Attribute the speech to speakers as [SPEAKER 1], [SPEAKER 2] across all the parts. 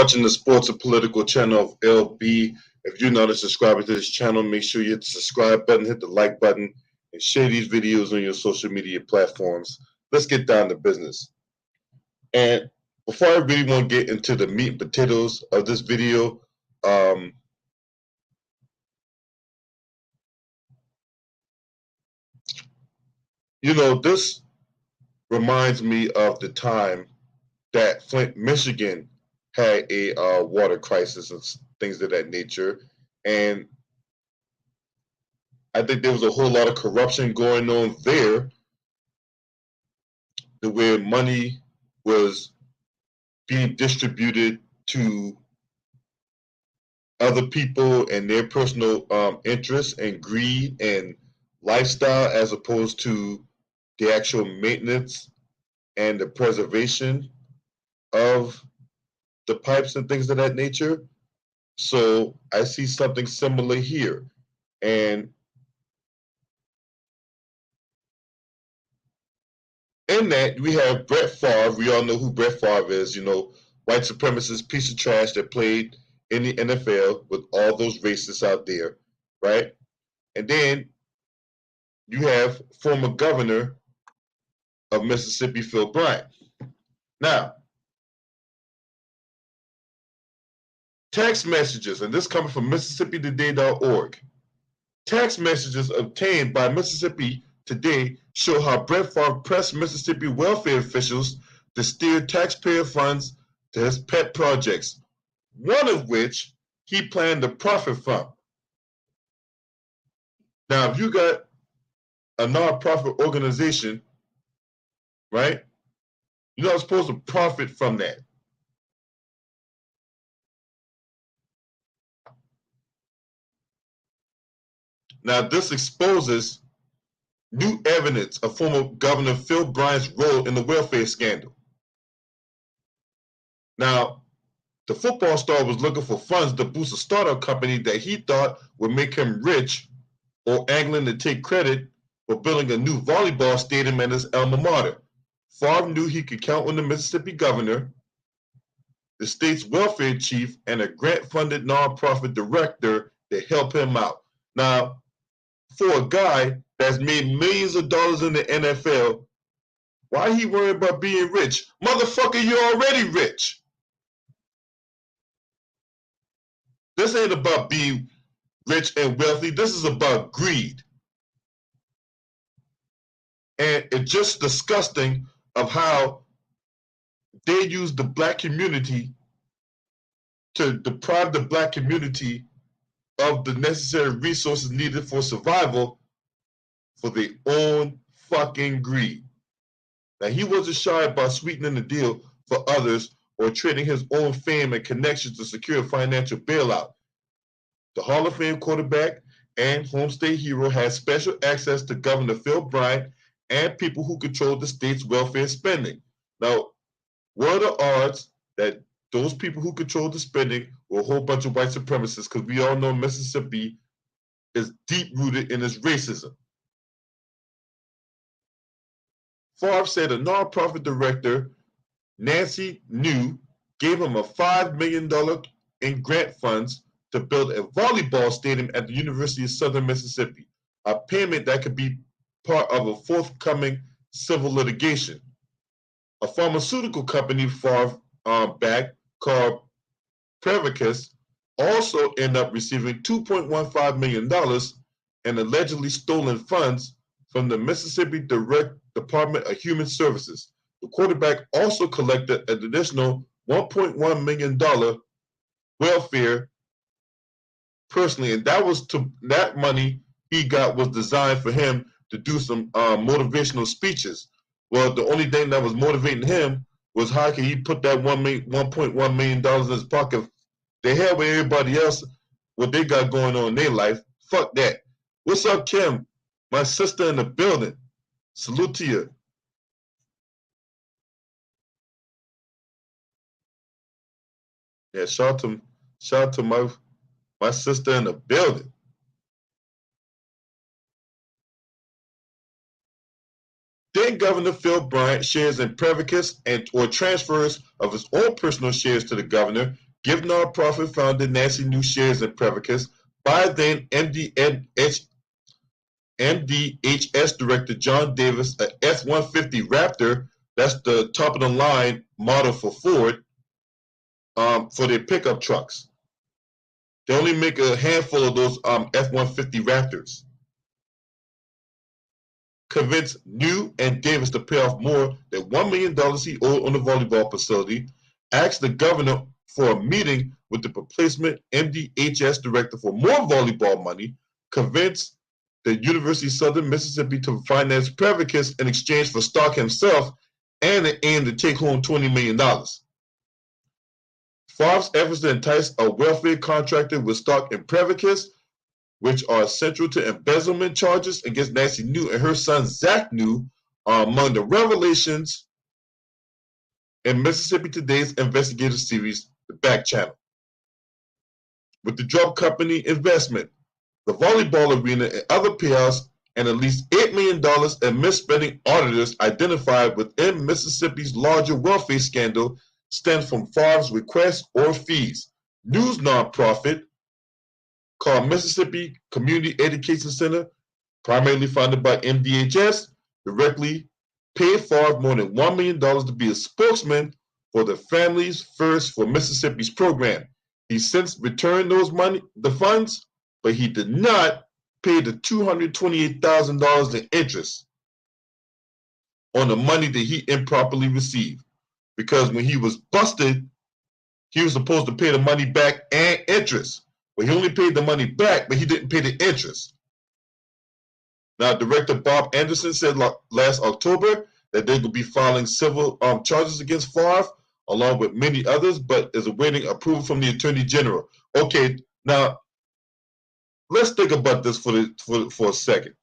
[SPEAKER 1] watching the Sports and Political channel of LB. If you're not a subscriber to this channel, make sure you hit the subscribe button, hit the like button, and share these videos on your social media platforms. Let's get down to business. And before I really want to get into the meat and potatoes of this video, this reminds me of the time that Flint, Michigan had a water crisis and things of that nature. And I think there was a whole lot of corruption going on there, the way money was being distributed to other people and their personal interests and greed and lifestyle, as opposed to the actual maintenance and the preservation of the pipes and things of that nature. So I see something similar here. And in that, we have Brett Favre. We all know who Brett Favre is, white supremacist piece of trash that played in the NFL with all those racists out there, right? And then you have former governor of Mississippi, Phil Bryant. Now, text messages, and this coming from MississippiToday.org. Text messages obtained by Mississippi Today show how Brett Favre pressed Mississippi welfare officials to steer taxpayer funds to his pet projects, one of which he planned to profit from. Now, if you got a nonprofit organization, right, you're not supposed to profit from that. Now, this exposes new evidence of former Governor Phil Bryant's role in the welfare scandal. Now, the football star was looking for funds to boost a startup company that he thought would make him rich, or angling to take credit for building a new volleyball stadium at his alma mater. Favre knew he could count on the Mississippi governor, the state's welfare chief, and a grant-funded nonprofit director to help him out. Now, for a guy that's made millions of dollars in the NFL, why he worried about being rich? Motherfucker, you're already rich. This ain't about being rich and wealthy. This is about greed. And it's just disgusting of how they use the black community to deprive the black community of the necessary resources needed for survival for their own fucking greed. Now, he wasn't shy about sweetening the deal for others or trading his own fame and connections to secure a financial bailout. The Hall of Fame quarterback and home state hero had special access to Governor Phil Bryant and people who controlled the state's welfare spending. Now, what are the odds that those people who controlled the spending were a whole bunch of white supremacists? Because we all know Mississippi is deep-rooted in its racism. Favre said a nonprofit director, Nancy New, gave him a $5 million in grant funds to build a volleyball stadium at the University of Southern Mississippi, a payment that could be part of a forthcoming civil litigation. A pharmaceutical company Favre backed called Favre also ended up receiving $2.15 million in allegedly stolen funds from the Mississippi Department of Human Services. The quarterback also collected an additional $1.1 million welfare personally, and that money he got was designed for him to do some motivational speeches. Well, the only thing that was motivating him was how can he put that $1.1 million in his pocket. The hell with everybody else, what they got going on in their life. Fuck that. What's up, Kim? My sister in the building. Salute to you. Yeah, shout out to my sister in the building. Then Governor Phil Bryant shares in Favre or transfers of his own personal shares to the governor give nonprofit founder Nancy New shares in Prevacus, by then MDHS Director John Davis a F-150 Raptor, that's the top of the line model for Ford, for their pickup trucks. They only make a handful of those F-150 Raptors. Convinced New and Davis to pay off more than $1 million he owed on the volleyball facility, asked the governor for a meeting with the replacement MDHS director for more volleyball money, convinced the University of Southern Mississippi to finance Prevacus in exchange for stock himself, and an aim to take home $20 million. Favre's efforts to entice a welfare contractor with stock in Prevacus, which are central to embezzlement charges against Nancy New and her son Zach New, are among the revelations in Mississippi Today's investigative series, The Back Channel. With the drug company investment, the volleyball arena, and other payouts, and at least $8 million in misspending, auditors identified within Mississippi's larger welfare scandal stems from Favre's requests or fees. News nonprofit called Mississippi Community Education Center, primarily funded by MDHS, directly paid Favre more than $1 million to be a spokesman for the Families First for Mississippi's program. He since returned the funds, but he did not pay the $228,000 in interest on the money that he improperly received. Because when he was busted, he was supposed to pay the money back and interest. But he only paid the money back, but he didn't pay the interest. Now, Director Bob Anderson said last October that they will be filing civil charges against Favre, along with many others, but is awaiting approval from the Attorney General. Okay, now let's think about this for a second.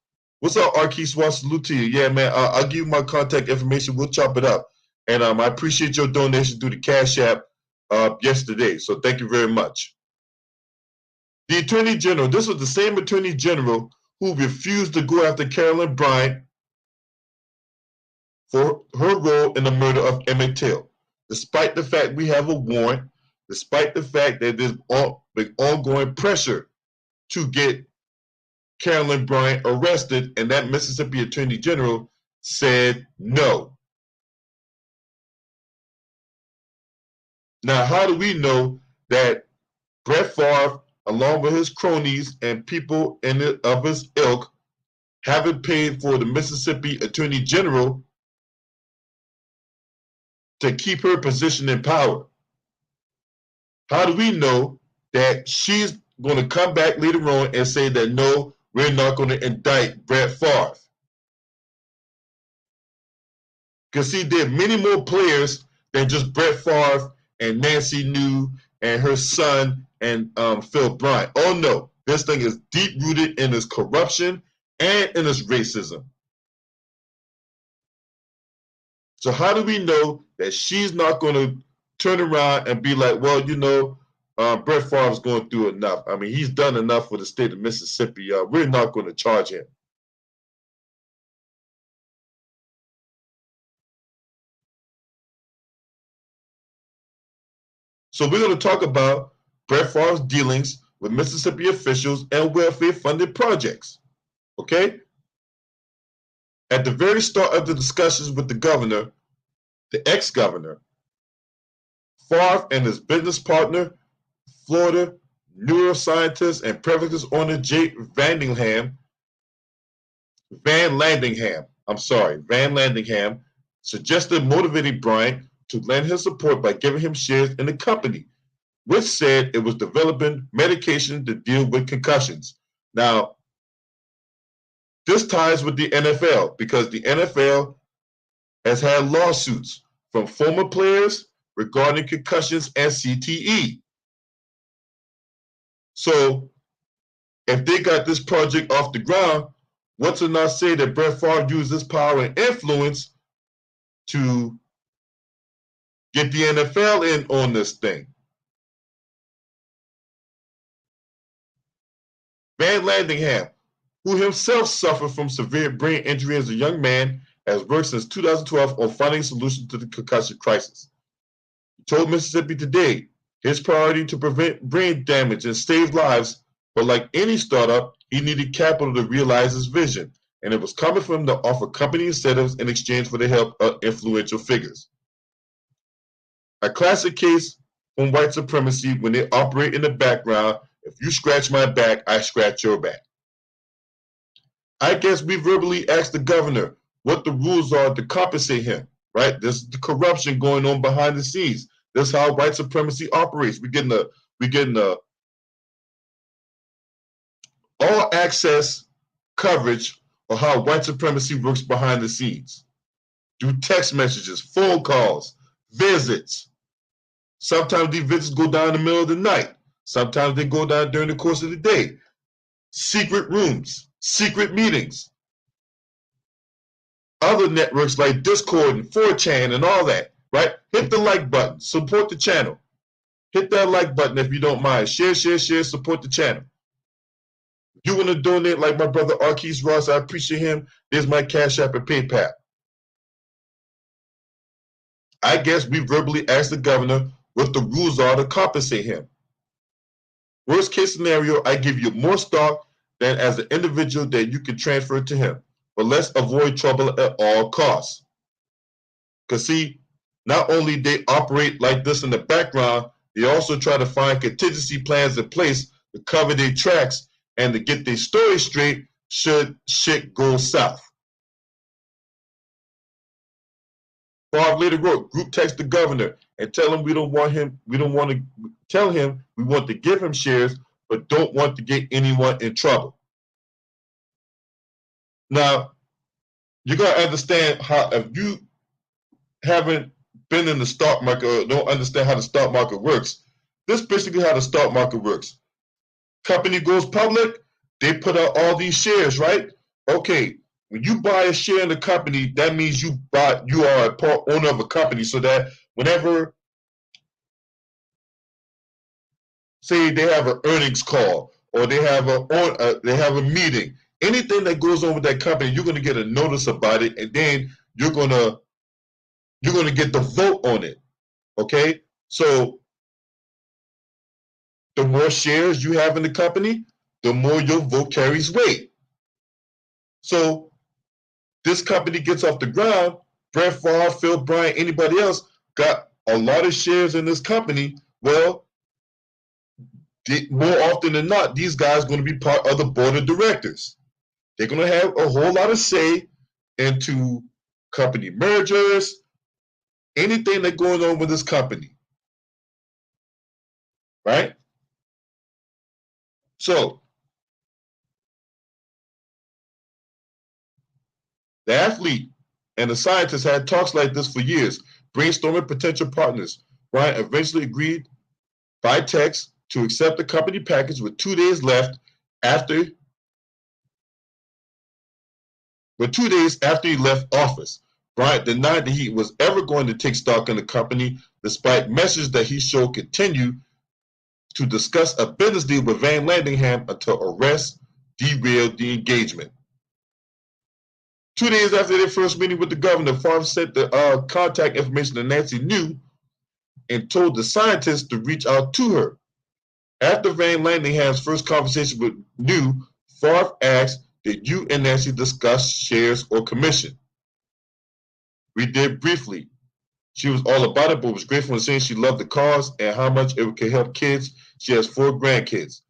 [SPEAKER 1] What's up, Arkeeswa? Salute to you. Yeah, man, I'll give you my contact information. We'll chop it up. And I appreciate your donation through the Cash App yesterday. So thank you very much. The Attorney General, this was the same Attorney General who refused to go after Carolyn Bryant for her role in the murder of Emmett Till. Despite the fact we have a warrant, despite the fact that there's been ongoing pressure to get Carolyn Bryant arrested, and that Mississippi Attorney General said no. Now, how do we know that Brett Favre, along with his cronies and people of his ilk, haven't paid for the Mississippi Attorney General to keep her position in power? How do we know that she's going to come back later on and say that no, we're not going to indict Brett Favre? Because see, there are many more players than just Brett Favre and Nancy New and her son and Phil Bryant. Oh no, this thing is deep rooted in its corruption and in its racism. So how do we know that she's not going to turn around and be like, well, you know, Brett Favre's going through enough. I mean, he's done enough for the state of Mississippi. We're not going to charge him. So we're going to talk about Brett Favre's dealings with Mississippi officials and welfare-funded projects. Okay? At the very start of the discussions with the governor, the ex-governor, Favre and his business partner, Florida neuroscientist and Prevacus owner Jake Van Landingham, suggested motivating Bryant to lend his support by giving him shares in the company, which said it was developing medication to deal with concussions. Now, this ties with the NFL because the NFL has had lawsuits from former players regarding concussions and CTE. So, if they got this project off the ground, what's to not say that Brett Favre used his power and influence to get the NFL in on this thing? Van Landingham, who himself suffered from severe brain injury as a young man, has worked since 2012 on finding a solution to the concussion crisis. He told Mississippi Today, His priority to prevent brain damage and save lives, but like any startup, he needed capital to realize his vision, and it was coming from him to offer company incentives in exchange for the help of influential figures. A classic case from white supremacy when they operate in the background. If you scratch my back, I scratch your back. I guess we verbally asked the governor what the rules are to compensate him, right? This is the corruption going on behind the scenes. This is how white supremacy operates. We're getting all access coverage of how white supremacy works behind the scenes. Through text messages, phone calls, visits. Sometimes these visits go down in the middle of the night. Sometimes they go down during the course of the day. Secret rooms, secret meetings. Other networks like Discord and 4chan and all that, right? Hit the like button, support the channel. Hit that like button if you don't mind. Share, support the channel. If you want to donate like my brother Arquise Ross, I appreciate him. There's my Cash App and PayPal. I guess we verbally asked the governor what the rules are to compensate him. Worst case scenario, I give you more stock than as an individual that you can transfer to him. But let's avoid trouble at all costs. Because see, not only they operate like this in the background, they also try to find contingency plans in place to cover their tracks and to get their story straight should shit go south. Favre later wrote, group text the governor and tell him we don't want to tell him we want to give him shares, but don't want to get anyone in trouble. Now, you gotta understand how if you haven't been in the stock market or don't understand how the stock market works, this is basically how the stock market works. Company goes public, they put out all these shares, right? Okay, when you buy a share in the company, that means you are a part owner of a company, so that whenever, say they have an earnings call or they have a meeting, anything that goes on with that company, you're going to get a notice about it, and then you're going to get the vote on it. Okay, so the more shares you have in the company, the more your vote carries weight. So this company gets off the ground. Brett Favre, Phil Bryant, anybody else got a lot of shares in this company. Well, more often than not, these guys are going to be part of the board of directors. They're going to have a whole lot of say into company mergers, anything that's going on with this company, right? So the athlete and the scientist had talks like this for years, brainstorming potential partners. Bryant eventually agreed by text to accept the company package with 2 days left after he left office. Bryant denied that he was ever going to take stock in the company, despite messages that he showed continued to discuss a business deal with Van Landingham until arrest derailed the engagement. 2 days after their first meeting with the governor, Favre sent the contact information to Nancy New and told the scientist to reach out to her. After Van Landingham's first conversation with New, Favre asked, did you and Nancy discuss shares or commission? We did briefly. She was all about it, but was grateful in saying she loved the cause and how much it could help kids. She has 4 grandkids.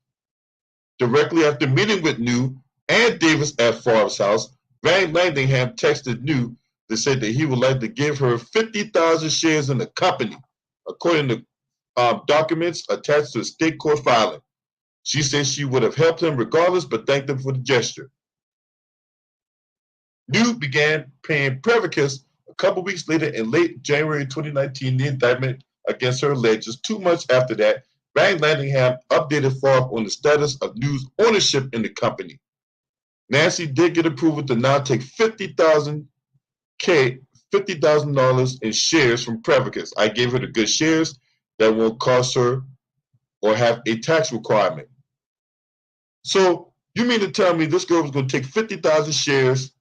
[SPEAKER 1] Directly after meeting with New and Davis at Favre's house, Van Landingham texted New that said that he would like to give her 50,000 shares in the company, according to documents attached to a state court filing. She said she would have helped him regardless, but thanked him for the gesture. New began paying Prevacus a couple weeks later. In late January 2019, the indictment against her alleges 2 months after that, Van Landingham updated Favre on the status of New's ownership in the company. Nancy did get approval to now take $50,000 in shares from Prevacus. I gave her the good shares that won't cost her or have a tax requirement. So you mean to tell me this girl was going to take 50,000 shares,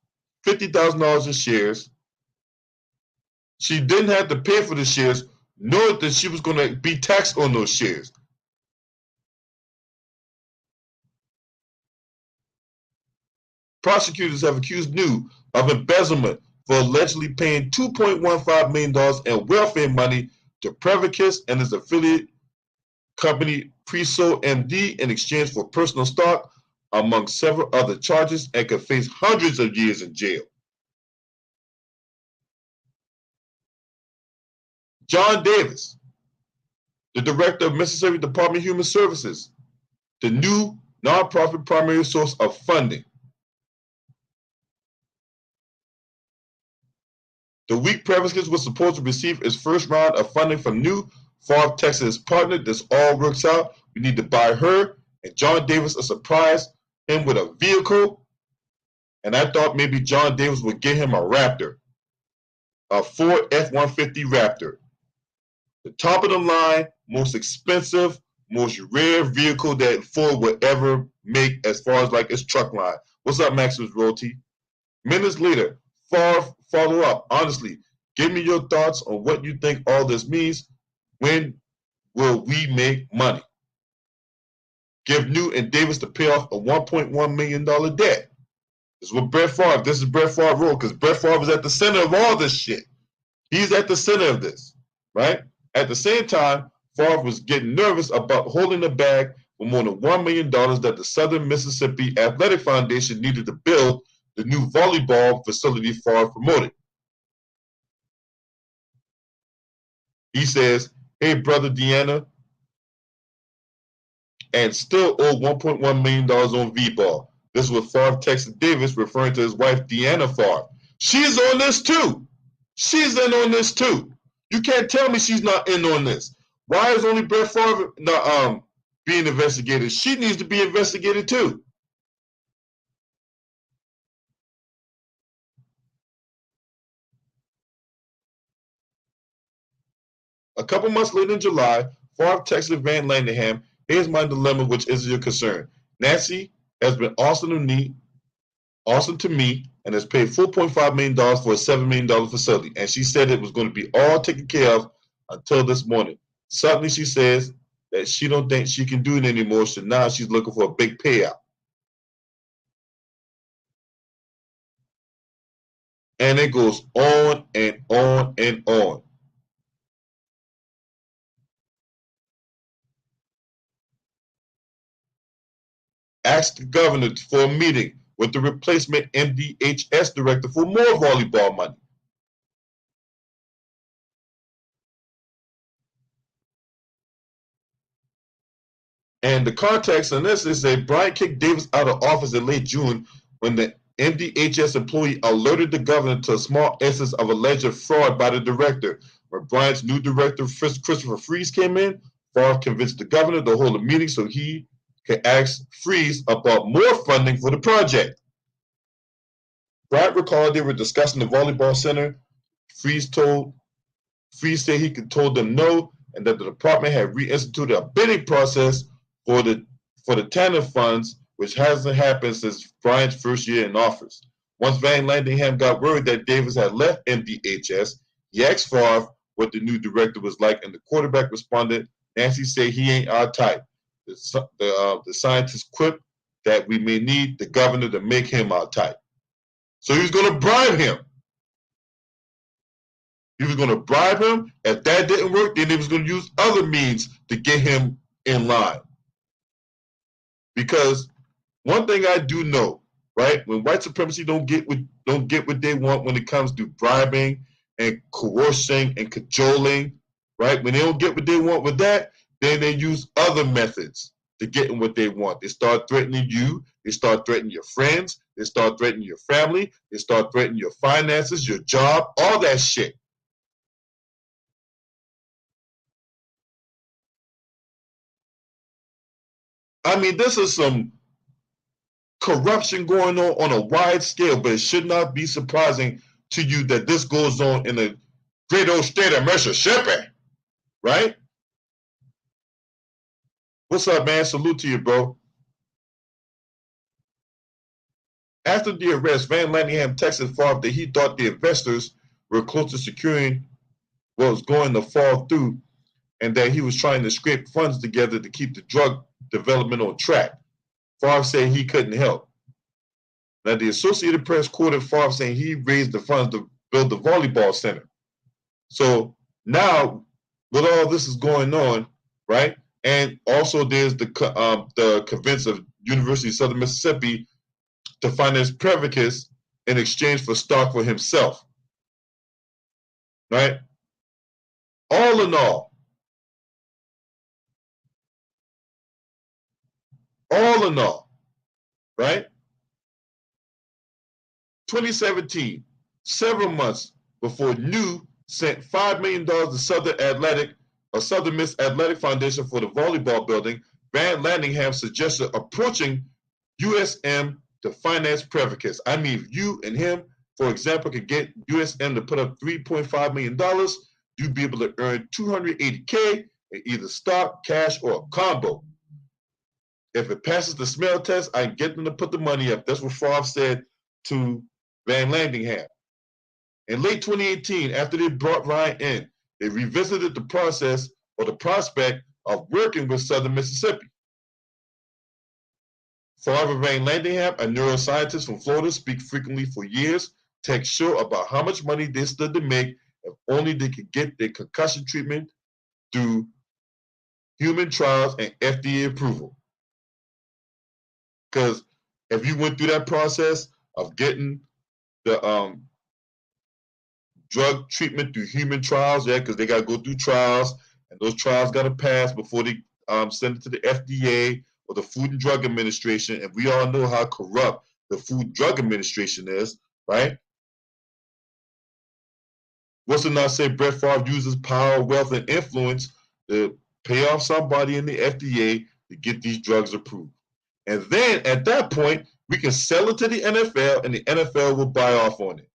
[SPEAKER 1] $50,000 in shares? She didn't have to pay for the shares. knowing that she was going to be taxed on those shares. Prosecutors have accused New of embezzlement for allegedly paying $2.15 million in welfare money to Prevacus and his affiliate company Preso MD in exchange for personal stock, among several other charges, and could face hundreds of years in jail. John Davis, the director of Mississippi Department of Human Services, the new nonprofit primary source of funding. The week Prevacus was supposed to receive its first round of funding from New Favre, Texas partner. This all works out. We need to buy her and John Davis a surprise him with a vehicle. And I thought maybe John Davis would get him a Raptor, a Ford F-150 Raptor. The top of the line, most expensive, most rare vehicle that Ford would ever make as far as like its truck line. What's up, Maximus Royalty? Minutes later, follow up. Honestly, give me your thoughts on what you think all this means. When will we make money? Give New and Davis to pay off a $1.1 million debt. This is what Brett Favre. This is Brett Favre role because Brett Favre is at the center of all this shit. He's at the center of this, right? At the same time, Favre was getting nervous about holding the bag for more than $1 million that the Southern Mississippi Athletic Foundation needed to build the new volleyball facility Favre promoted. He says, "Hey, brother Deanna," and still owe $1.1 million on V-ball. This was Favre texted Davis, referring to his wife Deanna Favre. She's on this too. She's in on this too. You can't tell me she's not in on this. Why is only Brett Favre not being investigated? She needs to be investigated too. A couple months later in July, Favre texted Van Landingham, "Here's my dilemma, which is your concern. Nancy has been awesome to me, and has paid $4.5 million for a $7 million facility. And she said it was going to be all taken care of until this morning. Suddenly she says that she don't think she can do it anymore, so now she's looking for a big payout." And it goes on and on and on. Asked the governor for a meeting with the replacement MDHS director for more volleyball money. And the context on this is that Bryant kicked Davis out of office in late June when the MDHS employee alerted the governor to a small instance of alleged fraud by the director. When Bryant's new director, Christopher Freeze, came in, Favre convinced the governor to hold a meeting so he could ask Freeze about more funding for the project. Bryant recalled they were discussing the volleyball center. Freeze said he could told them no, and that the department had reinstituted a bidding process for the TANF funds, which hasn't happened since Bryant's first year in office. Once Van Landingham got word that Davis had left MDHS, he asked Favre what the new director was like, and the quarterback responded, "Nancy said he ain't our type." The scientist quipped that we may need the governor to make him our type. So he was going to bribe him. He was going to bribe him. If that didn't work, then he was going to use other means to get him in line. Because one thing I do know, right, when white supremacy don't get what they want when it comes to bribing and coercing and cajoling, right? When they don't get what they want with that, then they use other methods to get what they want. They start threatening you. They start threatening your friends. They start threatening your family. They start threatening your finances, your job, all that shit. I mean, this is some corruption going on a wide scale, but it should not be surprising to you that this goes on in the great old state of Mississippi, right? What's up, man? Salute to you, bro. After the arrest, Van Landingham texted Favre that he thought the investors were close to securing was going to fall through, and that he was trying to scrape funds together to keep the drug development on track. Favre said he couldn't help. Now, the Associated Press quoted Favre saying he raised the funds to build the volleyball center. So now, with all this is going on, right? And also there's the convince of University of Southern Mississippi to finance Prevacus in exchange for stock for himself, right? All in all, right? 2017, several months before New sent $5 million to Southern Miss Athletic Foundation for the volleyball building, Van Landingham suggested approaching USM to finance Prevacus. I mean, if you and him, for example, could get USM to put up $3.5 million, you'd be able to earn $280K in either stock, cash, or a combo. If it passes the smell test, I can get them to put the money up. That's what Favre said to Van Landingham. In late 2018, after they brought Ryan in, they revisited the process or the prospect of working with Southern Mississippi. Favre Van Landingham, a neuroscientist from Florida, speak frequently for years, text show about how much money they stood to make if only they could get their concussion treatment through human trials and FDA approval. Because if you went through that process of getting the drug treatment through human trials, yeah, because they got to go through trials, and those trials got to pass before they send it to the FDA or the Food and Drug Administration, and we all know how corrupt the Food and Drug Administration is, right? What's to not say Brett Favre uses power, wealth, and influence to pay off somebody in the FDA to get these drugs approved. And then at that point, we can sell it to the NFL, and the NFL will buy off on it.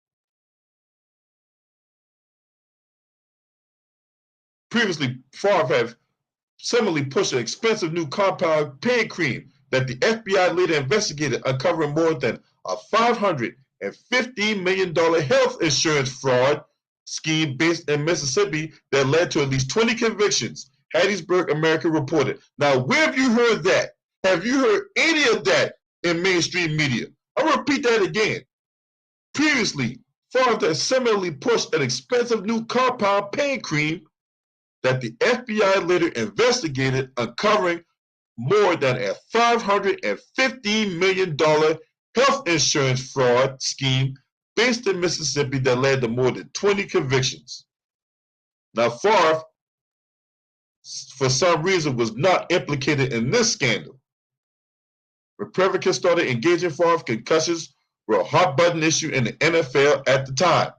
[SPEAKER 1] Previously, Favre had similarly pushed an expensive new compound pain cream that the FBI later investigated, uncovering more than a $515 million health insurance fraud scheme based in Mississippi that led to at least 20 convictions, Hattiesburg American reported. Now, where have you heard that? Have you heard any of that in mainstream media? I'll repeat that again. Previously, Favre had similarly pushed an expensive new compound pain cream that the FBI later investigated, uncovering more than a $515 million health insurance fraud scheme based in Mississippi that led to more than 20 convictions. Now, Favre, for some reason, was not implicated in this scandal. When Prevacus started engaging Favre, concussions were a hot-button issue in the NFL at the time.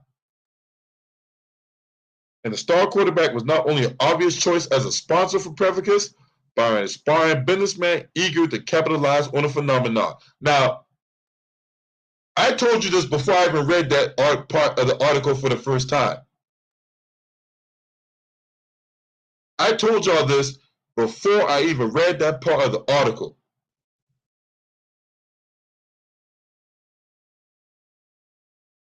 [SPEAKER 1] And the star quarterback was not only an obvious choice as a sponsor for Prevacus, but an aspiring businessman eager to capitalize on the phenomenon. Now, I told you this before I even read that part of the article for the first time. I told y'all this before I even read that part of the article.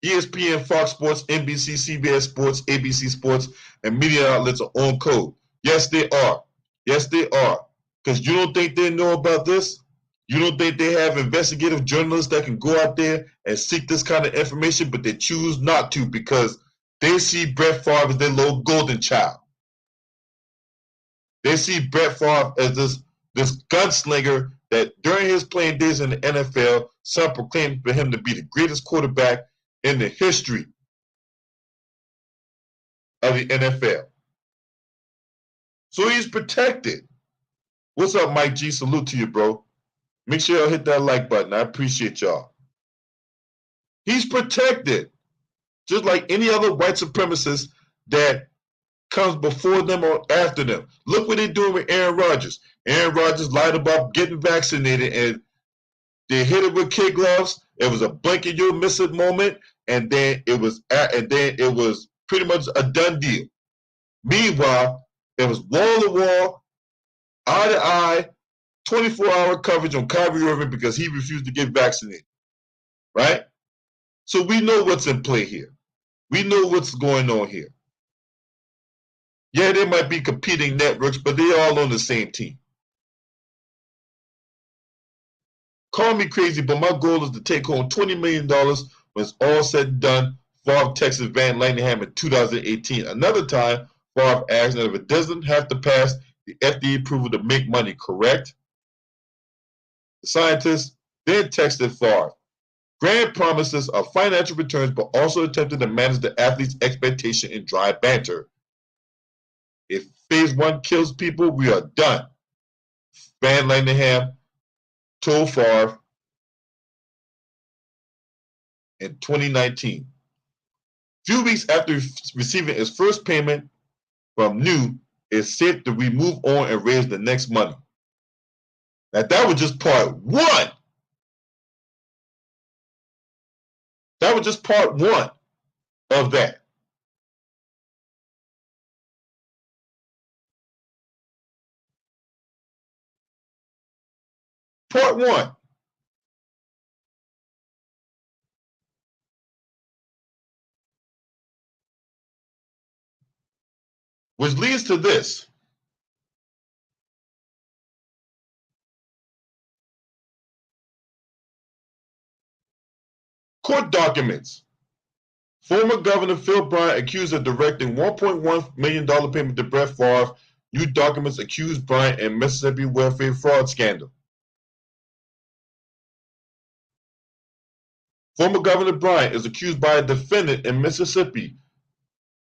[SPEAKER 1] ESPN, Fox Sports, NBC, CBS Sports, ABC Sports, and media outlets are on code. Yes, they are. Yes, they are. Because you don't think they know about this? You don't think they have investigative journalists that can go out there and seek this kind of information, but they choose not to because they see Brett Favre as their little golden child. They see Brett Favre as this gunslinger that during his playing days in the NFL, some proclaimed for him to be the greatest quarterback in the history of the NFL. So he's protected. What's up, Mike G? Salute to you, bro. Make sure y'all hit that like button. I appreciate y'all. He's protected. Just like any other white supremacist that comes before them or after them. Look what they're doing with Aaron Rodgers. Aaron Rodgers lied about getting vaccinated, and they hit it with kid gloves. It was a blink and you'll miss it moment, and then it was pretty much a done deal. Meanwhile, it was wall to wall, eye to eye, 24-hour coverage on Kyrie Irving because he refused to get vaccinated. Right? So we know what's in play here. We know what's going on here. Yeah, they might be competing networks, but they're all on the same team. Call me crazy, but my goal is to take home $20 million when it's all said and done. Favre Texas Van Lanningham in 2018. Another time, Favre asked that if it doesn't have to pass the FDA approval to make money, correct? The scientist then texted Favre. Grand promises of financial returns, but also attempted to manage the athlete's expectation in dry banter. If phase one kills people, we are done. Van Lanningham told Favre in 2019. Few weeks after receiving his first payment from New, it's safe that we move on and raise the next money. Now that was just part one. That was just part one of that. Part one. Which leads to this. Court documents. Former Governor Phil Bryant accused of directing $1.1 million payment to Brett Favre. New documents accuse Bryant in Mississippi welfare fraud scandal. Former Governor Bryant is accused by a defendant in Mississippi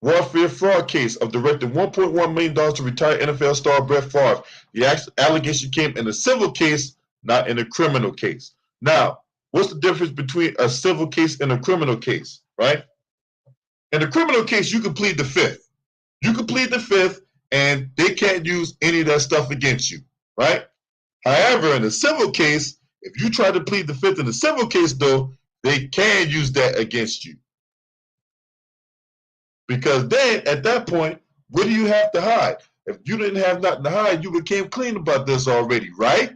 [SPEAKER 1] welfare fraud case of directing $1.1 million to retired NFL star Brett Favre. The allegation came in a civil case, not in a criminal case. Now, what's the difference between a civil case and a criminal case, right? In a criminal case, you can plead the fifth. You can plead the fifth, and they can't use any of that stuff against you, right? However, in a civil case, if you try to plead the fifth in a civil case, though, they can use that against you. Because then, at that point, what do you have to hide? If you didn't have nothing to hide, you became clean about this already, right?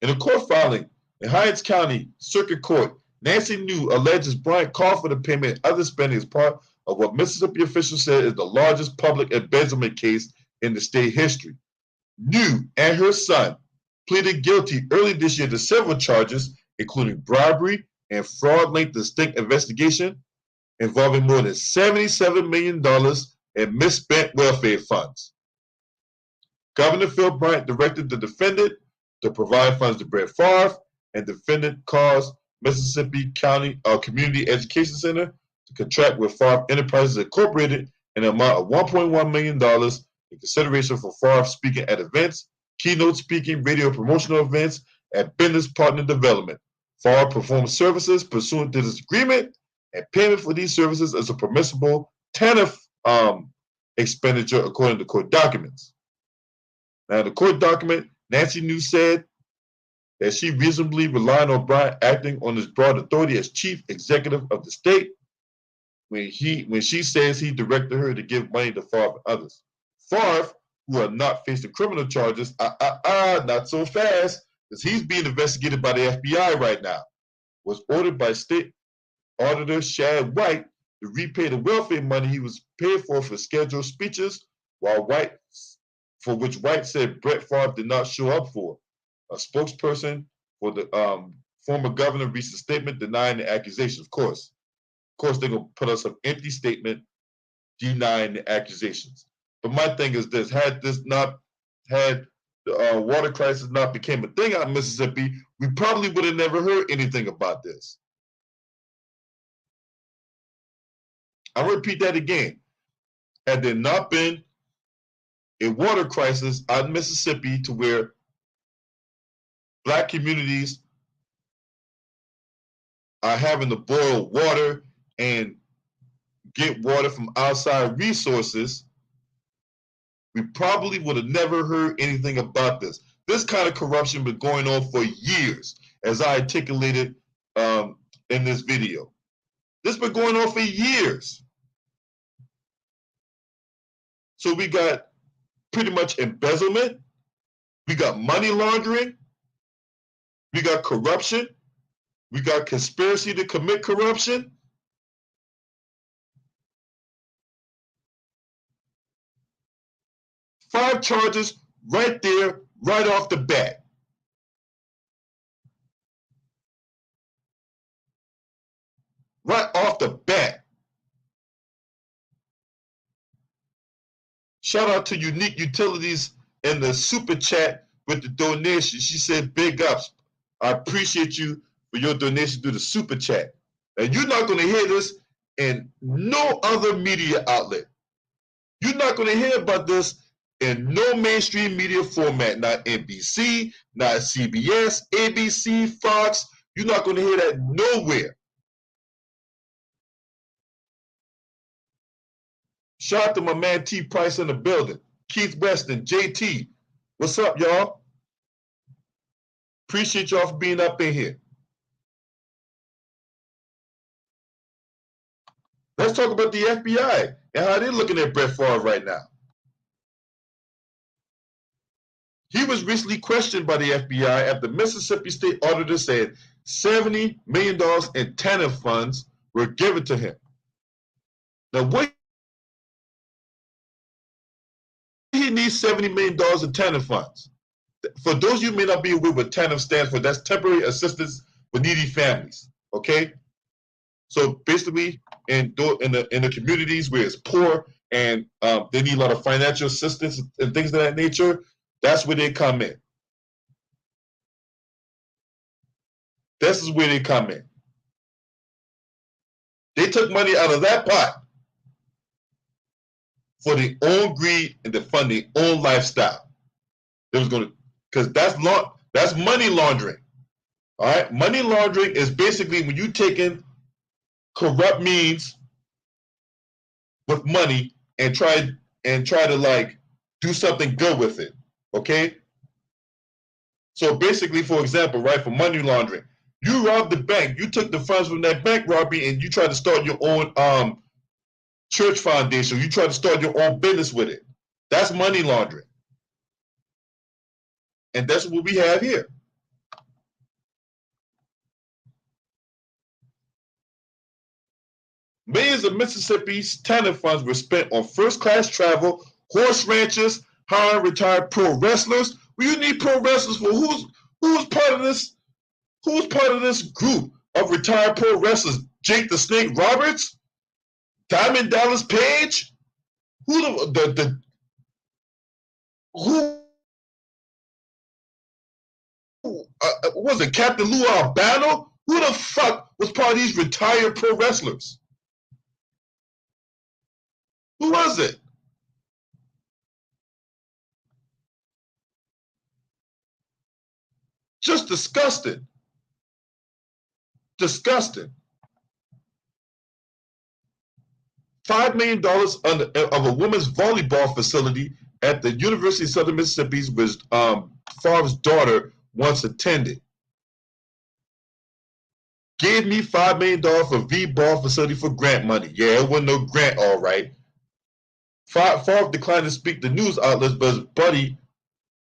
[SPEAKER 1] In a court filing in Hinds County Circuit Court, Nancy New alleges Bryant called for the payment and other spending as part of what Mississippi officials said is the largest public embezzlement case in the state history. New and her son pleaded guilty early this year to several charges, including bribery and fraud-linked distinct investigation involving more than $77 million in misspent welfare funds. Governor Phil Bryant directed the defendant to provide funds to Brett Favre, and defendant caused Mississippi County Community Education Center to contract with Favre Enterprises Incorporated an amount of $1.1 million in consideration for Favre speaking at events, keynote speaking, radio promotional events, and business partner development. Favre performed services pursuant to this agreement, and payment for these services is a permissible TANF expenditure according to court documents. Now, in the court document, Nancy New said that she reasonably relied on Bryant acting on his broad authority as chief executive of the state when she says he directed her to give money to Favre and others. Favre, who are not facing criminal charges, not so fast, because he's being investigated by the FBI right now, was ordered by state auditor Shad White to repay the welfare money he was paid for scheduled speeches, for which White said Brett Favre did not show up for. A spokesperson for the former governor released a statement denying the accusation. Of course, they're going to put us an empty statement denying the accusations. But my thing is this: had the water crisis not became a thing out in Mississippi, we probably would have never heard anything about this. I'll repeat that again. Had there not been a water crisis out in Mississippi to where Black communities are having to boil water and get water from outside resources, we probably would have never heard anything about this. This kind of corruption been going on for years, as I articulated in this video. This has been going on for years. So we got pretty much embezzlement, we got money laundering, we got corruption, we got conspiracy to commit corruption, 5 charges right there, right off the bat. Right off the bat. Shout out to Unique Utilities in the super chat with the donation. She said, big ups. I appreciate you for your donation through the super chat. And you're not going to hear this in no other media outlet. You're not going to hear about this in no mainstream media format. Not NBC, not CBS, ABC, Fox. You're not going to hear that nowhere. Shout out to my man T Price in the building. Keith Weston, JT. What's up, y'all? Appreciate y'all for being up in here. Let's talk about the FBI and how they're looking at Brett Favre right now. He was recently questioned by the FBI after Mississippi State auditor said $70 million in TANF funds were given to him. Now, what he needs $70 million in TANF funds. For those of you who may not be aware what TANF stands for, that's Temporary Assistance for Needy Families. Okay? So basically, in the communities where it's poor and they need a lot of financial assistance and things of that nature, that's where they come in. This is where they come in. They took money out of that pot for their own greed and to fund their own lifestyle. It was going to, because that's money laundering. All right, money laundering is basically when you take in corrupt means with money and try to like do something good with it. Okay. So basically, for example, right, for money laundering, you robbed the bank, you took the funds from that bank robbery, and you tried to start your own church foundation. You tried to start your own business with it. That's money laundering, and that's what we have here. Millions of Mississippi's TANF funds were spent on first-class travel, horse ranches, hiring retired pro wrestlers. Well, you need pro wrestlers for who's part of this? Who's part of this group of retired pro wrestlers? Jake the Snake Roberts, Diamond Dallas Page. Who was it? Captain Lou Albano? Who the fuck was part of these retired pro wrestlers? Who was it? Just disgusting. Disgusting. $5 million of a women's volleyball facility at the University of Southern Mississippi, was Favre's daughter once attended. Gave me $5 million for V-ball facility for grant money. Yeah, it wasn't no grant, all right. Favre declined to speak to news outlets, but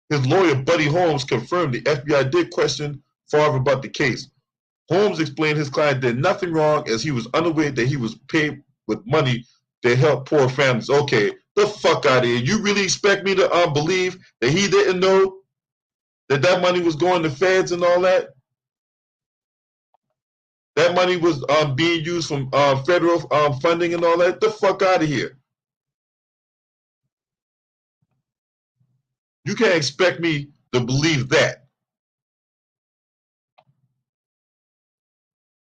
[SPEAKER 1] his lawyer, Buddy Holmes, confirmed the FBI did question Favre about the case. Holmes explained his client did nothing wrong as he was unaware that he was paid with money to help poor families. Okay, the fuck out of here. You really expect me to believe that he didn't know that money was going to feds and all that? That money was being used from federal funding and all that? The fuck out of here. You can't expect me to believe that.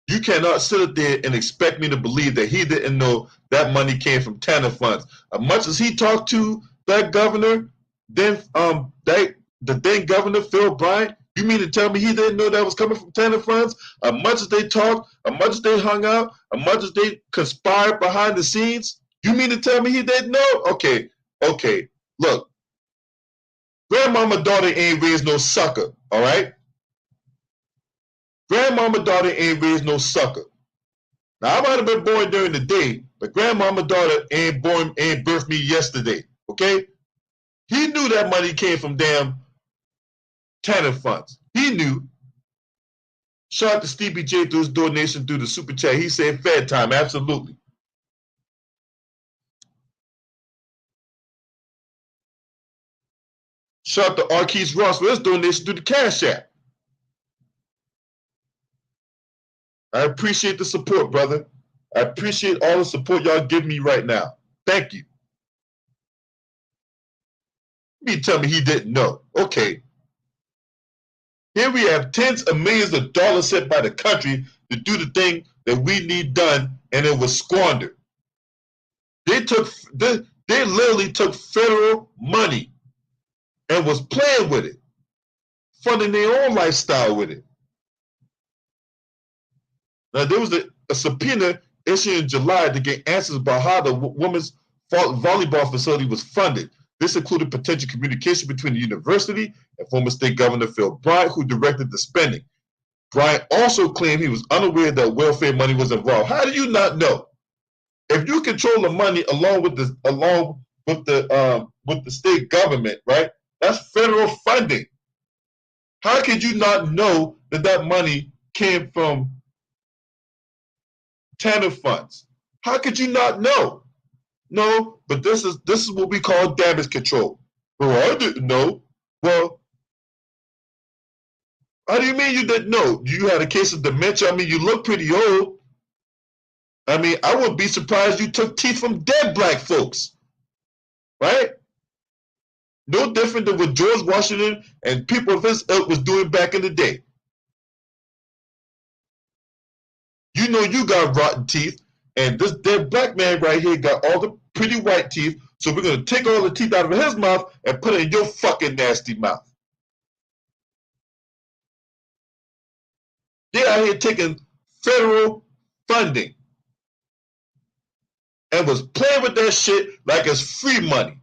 [SPEAKER 1] You cannot sit up there and expect me to believe that he didn't know that money came from TANF funds. As much as he talked to that governor, then the then governor Phil Bryant, you mean to tell me he didn't know that was coming from TANF funds? As much as they talked, as much as they hung out, as much as they conspired behind the scenes, you mean to tell me he didn't know? Okay, look. Grandmama daughter ain't raised no sucker, all right? Grandmama daughter ain't raised no sucker. Now I might have been born during the day, but grandmama daughter ain't birthed me yesterday, okay? He knew that money came from damn TANF funds. He knew. Shout out to Stevie J through his donation through the super chat. He said Fed time, absolutely. Shout out to Arquise Ross for his donation to the Cash App. I appreciate the support, brother. I appreciate all the support y'all give me right now. Thank you. You tell me he didn't know. Okay. Here we have tens of millions of dollars sent by the country to do the thing that we need done, and it was squandered. They literally took federal money and was playing with it, funding their own lifestyle with it. Now, there was a subpoena issued in July to get answers about how the women's volleyball facility was funded. This included potential communication between the university and former state governor Phil Bryant, who directed the spending. Bryant also claimed he was unaware that welfare money was involved. How do you not know? If you control the money along with the state government, right? That's federal funding. How could you not know that that money came from TANF funds? How could you not know? No, but this is what we call damage control. Well, I didn't know. Well, how do you mean you didn't know? You had a case of dementia. I mean, you look pretty old. I mean, I wouldn't be surprised you took teeth from dead black folks, right? No different than what George Washington and people of his ilk was doing back in the day. You know you got rotten teeth, and this dead black man right here got all the pretty white teeth, so we're going to take all the teeth out of his mouth and put it in your fucking nasty mouth. They're out here taking federal funding and was playing with that shit like it's free money.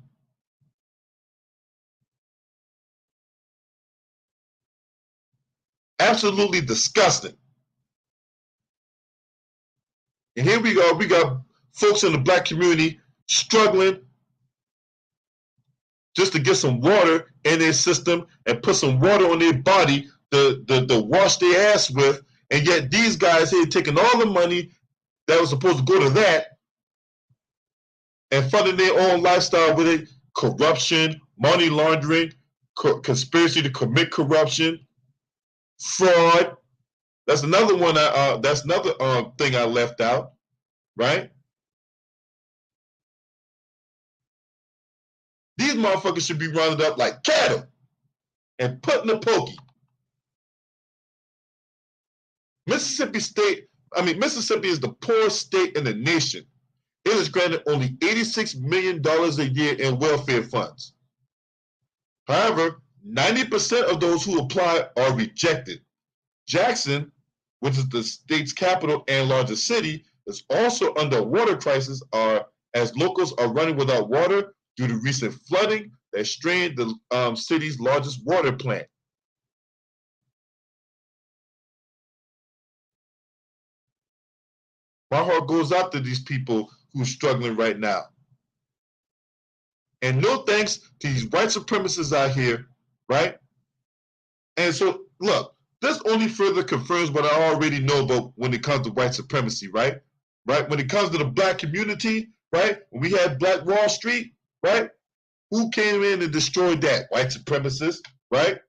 [SPEAKER 1] Absolutely disgusting. And here we got folks in the black community struggling just to get some water in their system and put some water on their body to wash their ass with, and yet these guys here taking all the money that was supposed to go to that and funding their own lifestyle with it, corruption, money laundering, conspiracy to commit corruption, fraud. That's another one. That's another thing I left out, right? These motherfuckers should be rounded up like cattle and put in a pokey. Mississippi is the poorest state in the nation. It is granted only $86 million a year in welfare funds. However, 90% of those who apply are rejected. Jackson, which is the state's capital and largest city, is also under a water crisis as locals are running without water due to recent flooding that strained the city's largest water plant. My heart goes out to these people who are struggling right now. And no thanks to these white supremacists out here, right? And so, look, this only further confirms what I already know about when it comes to white supremacy, right? Right? When it comes to the black community, right? When we had Black Wall Street, right? Who came in and destroyed that? White supremacists, right?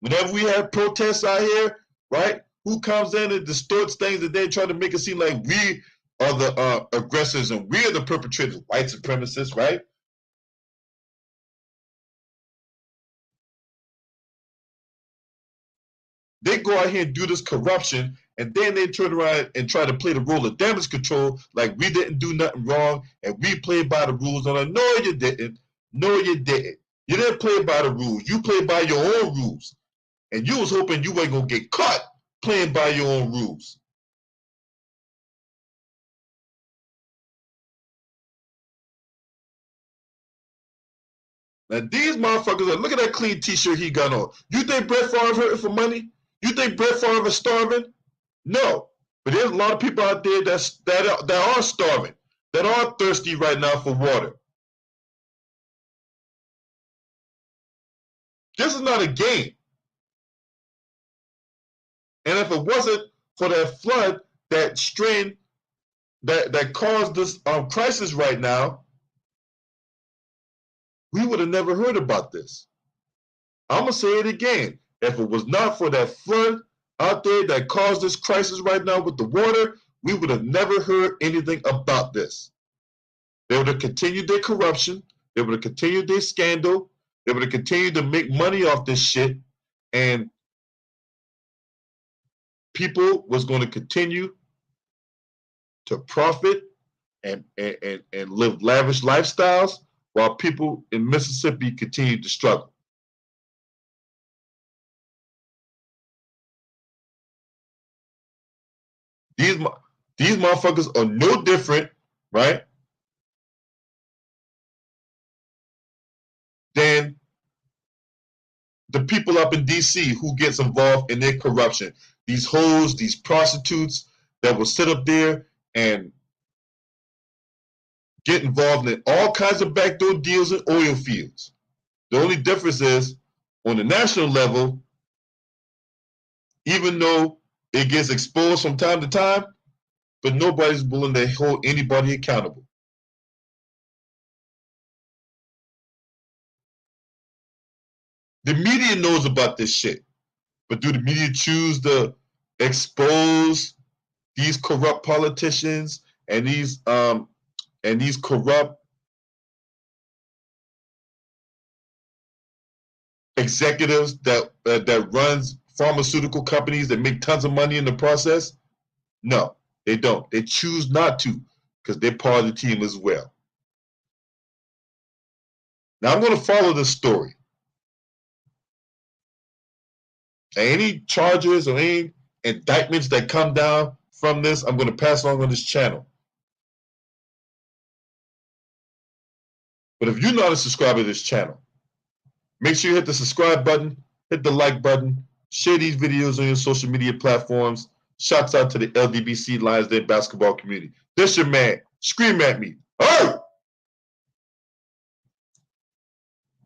[SPEAKER 1] Whenever we have protests out here, right? Who comes in and distorts things and then try to make it seem like we are the aggressors and we're the perpetrators? White supremacists, right? They go out here and do this corruption, and then they turn around and try to play the role of damage control like we didn't do nothing wrong and we played by the rules. And I know you didn't. No, you didn't. You didn't play by the rules. You played by your own rules. And you was hoping you weren't going to get caught playing by your own rules. Now these motherfuckers, look at that clean t-shirt he got on. You think Brett Favre hurting for money? You think Brett Favre is starving? No. But there's a lot of people out there that are starving, that are thirsty right now for water. This is not a game. And if it wasn't for that flood that strained, that caused this crisis right now, we would have never heard about this. I'm going to say it again. If it was not for that flood out there that caused this crisis right now with the water, we would have never heard anything about this. They would have continued their corruption. They would have continued their scandal. They would have continued to make money off this shit. And people was going to continue to profit and live lavish lifestyles while people in Mississippi continued to struggle. These motherfuckers are no different, right, than the people up in D.C. who gets involved in their corruption. These hoes, these prostitutes that will sit up there and get involved in all kinds of backdoor deals in oil fields. The only difference is, on the national level, even though it gets exposed from time to time, but nobody's willing to hold anybody accountable. The media knows about this shit, but do the media choose to expose these corrupt politicians and these corrupt executives that runs pharmaceutical companies that make tons of money in the process? No, they don't. They choose not to because they're part of the team as well. Now I'm going to follow this story. Any charges or any indictments that come down from this, I'm going to pass along on this channel. But if you're not a subscriber to this channel, make sure you hit the subscribe button, hit the like button, share these videos on your social media platforms. Shouts out to the LDBC Lions Den basketball community. This your man. Scream at me. Hey!